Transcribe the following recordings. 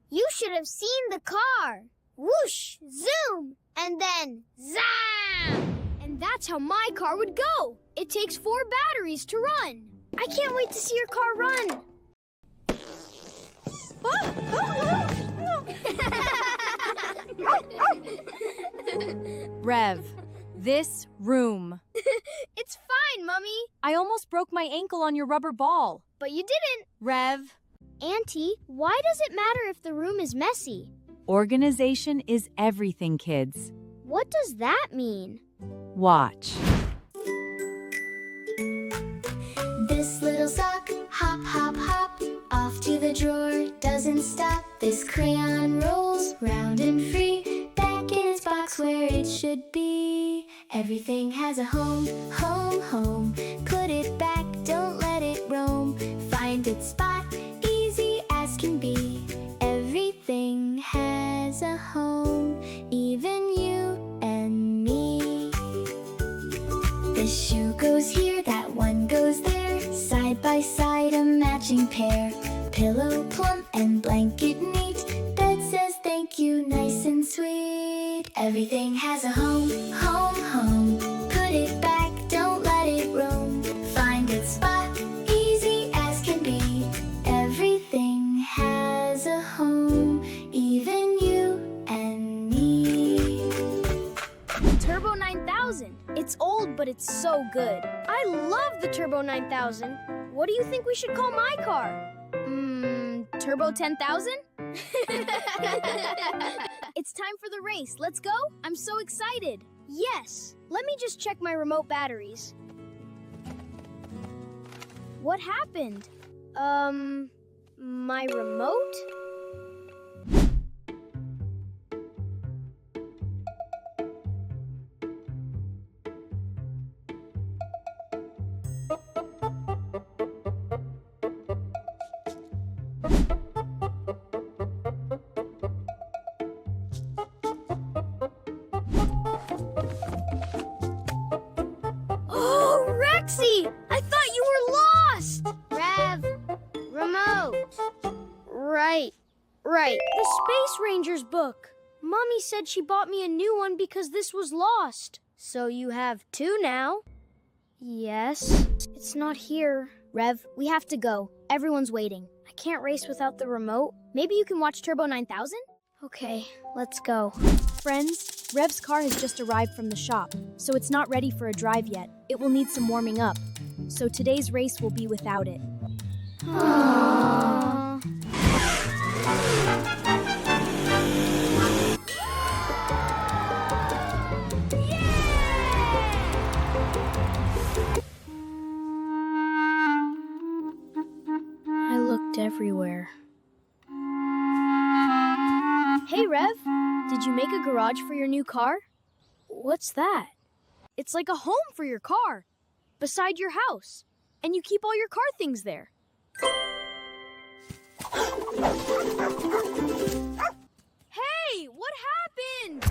You should have seen the car. Whoosh, zoom, and then zam! And that's how my car would go. It takes 4 batteries to run. I can't wait to see your car run. Rev, this room. It's fine, Mummy. I almost broke my ankle on your rubber ball. But you didn't. Rev. Auntie, why does it matter if the room is messy? Organization is everything, kids. What does that mean? Watch. This little sock, hop, hop, hop, off to the drawer, doesn't stop. This crayon rolls round and free, back in its box where it should be. Everything has a home, home, home. Put it back, don't let it roam. Find its spot, easy as can be. Everything has a home, even you and me. This shoe goes here, that one goes there. Side by side, a matching pair. Pillow plump and blanket neat. Bed says thank you, nice and sweet. Everything has a home, home, home. Put it back, don't let it roam. Find its spot, easy as can be. Everything has a home, even you and me. Turbo 9000. It's old, but it's so good. I love the Turbo 9000. What do you think we should call my car? Turbo 10,000? It's time for the race. Let's go. I'm so excited. Yes. Let me just check my remote batteries. What happened? My remote? I thought you were lost! Rev, remote. Right. The Space Rangers book. Mommy said she bought me a new one because this was lost. So you have 2 now? Yes. It's not here. Rev, we have to go. Everyone's waiting. I can't race without the remote. Maybe you can watch Turbo 9000? Okay, let's go. Friends, Rev's car has just arrived from the shop, so it's not ready for a drive yet. It will need some warming up. So today's race will be without it. Aww. I looked everywhere. Hey, Rev, did you make a garage for your new car? What's that? It's like a home for your car, beside your house, and you keep all your car things there. Hey, what happened?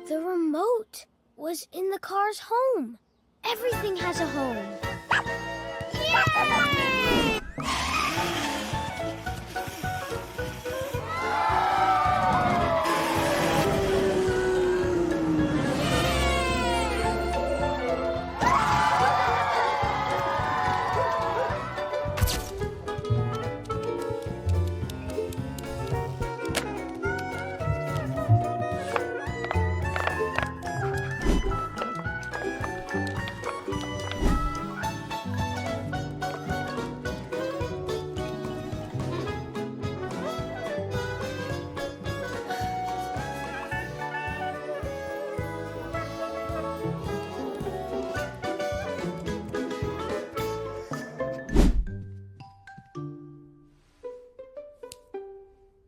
The remote was in the car's home. Everything has a home. Yay!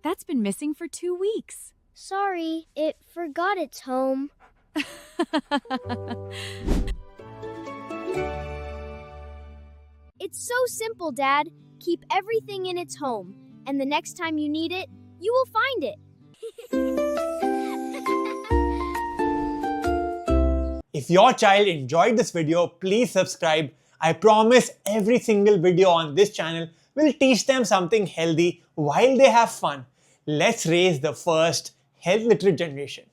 That's been missing for 2 weeks. Sorry, it forgot its home. It's so simple, Dad. Keep everything in its home, and the next time you need it, you will find it. If If your child enjoyed this video, please subscribe. I promise every single video on this channel will teach them something healthy while they have fun. Let's raise the first health literate generation.